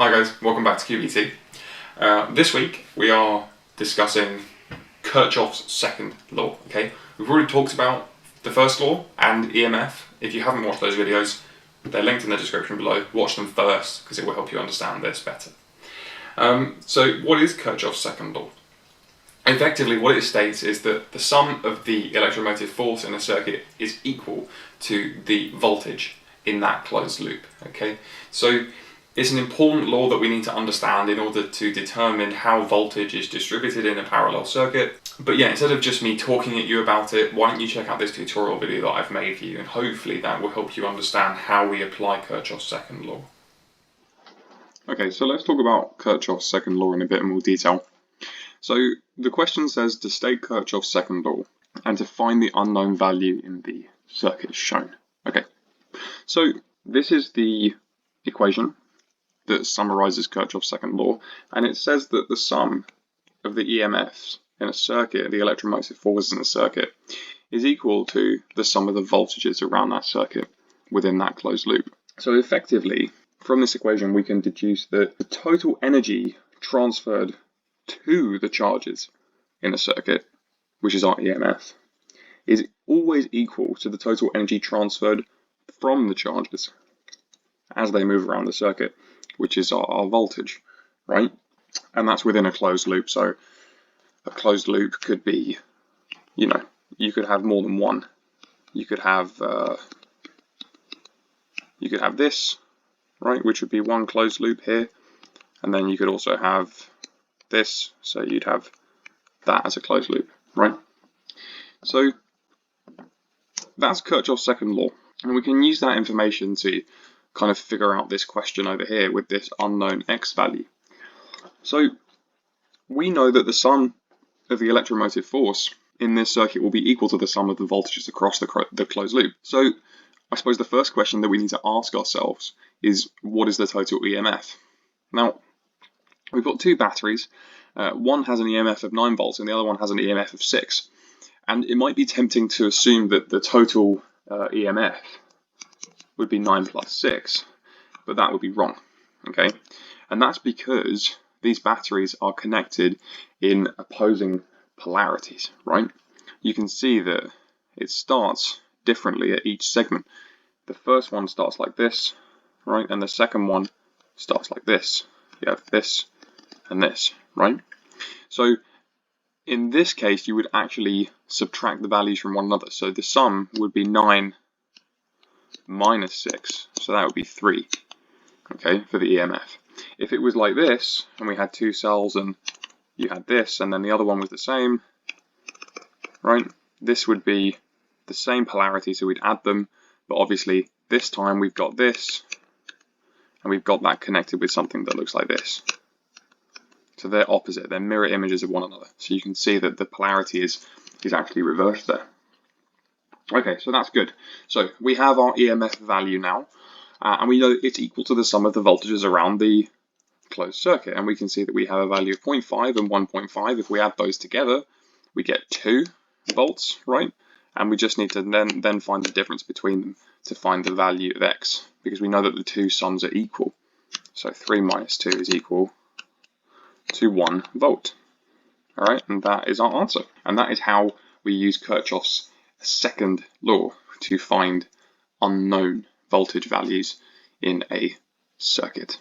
Hi guys, welcome back to QBT. This week we are discussing Kirchhoff's second law. Okay, we've already talked about the first law and EMF. If you haven't watched those videos, they're linked in the description below. Watch them first because it will help you understand this better. So what is Kirchhoff's second law? Effectively, what it states is that the sum of the electromotive force in a circuit is equal to the voltage in that closed loop. Okay, so it's an important law that we need to understand in order to determine how voltage is distributed in a parallel circuit. But yeah, instead of just me talking at you about it, why don't you check out this tutorial video that I've made for you, and hopefully that will help you understand how we apply Kirchhoff's second law. Okay, so let's talk about Kirchhoff's second law in a bit more detail. So the question says to state Kirchhoff's second law and to find the unknown value in the circuit shown. Okay, so this is the equation that summarizes Kirchhoff's second law, and it says that the sum of the EMFs in a circuit, the electromotive forces in a circuit, is equal to the sum of the voltages around that circuit within that closed loop. So effectively, from this equation we can deduce that the total energy transferred to the charges in a circuit, which is our EMF, is always equal to the total energy transferred from the charges as they move around the circuit, which is our voltage, right? And that's within a closed loop. So a closed loop could be, you could have more than one. You could have this, right, which would be one closed loop here, and then you could also have this, so you'd have that as a closed loop, right? So that's Kirchhoff's second law, and we can use that information to kind of figure out this question over here with this unknown x value. So we know that the sum of the electromotive force in this circuit will be equal to the sum of the voltages across the closed loop. So I suppose the first question that we need to ask ourselves is, what is the total EMF? Now, we've got two batteries. One has an EMF of 9 volts and the other one has an EMF of 6. And it might be tempting to assume that the total EMF would be 9 plus 6, but that would be wrong, okay? And that's because these batteries are connected in opposing polarities, right? You can see that it starts differently at each segment. The first one starts like this, right? And the second one starts like this. You have this and this, right? So in this case, you would actually subtract the values from one another. So the sum would be 9 minus 6, so that would be 3, okay, for the EMF. If it was like this, and we had two cells and you had this, and then the other one was the same, right, this would be the same polarity, so we'd add them, but obviously this time we've got this, and we've got that connected with something that looks like this. So they're opposite, they're mirror images of one another. So you can see that the polarity is actually reversed there. Okay, so that's good. So we have our EMF value now, and we know it's equal to the sum of the voltages around the closed circuit. And we can see that we have a value of 0.5 and 1.5. If we add those together, we get 2 volts, right? And we just need to then find the difference between them to find the value of x, because we know that the two sums are equal. So 3 minus 2 is equal to 1 volt. All right, and that is our answer. And that is how we use Kirchhoff's second law to find unknown voltage values in a circuit.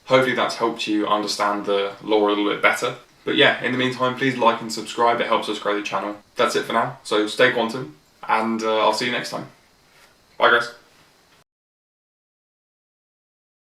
Hopefully that's helped you understand the law a little bit better. But yeah, in the meantime, please like and subscribe. It helps us grow the channel. That's it for now. So stay quantum, and I'll see you next time. Bye guys.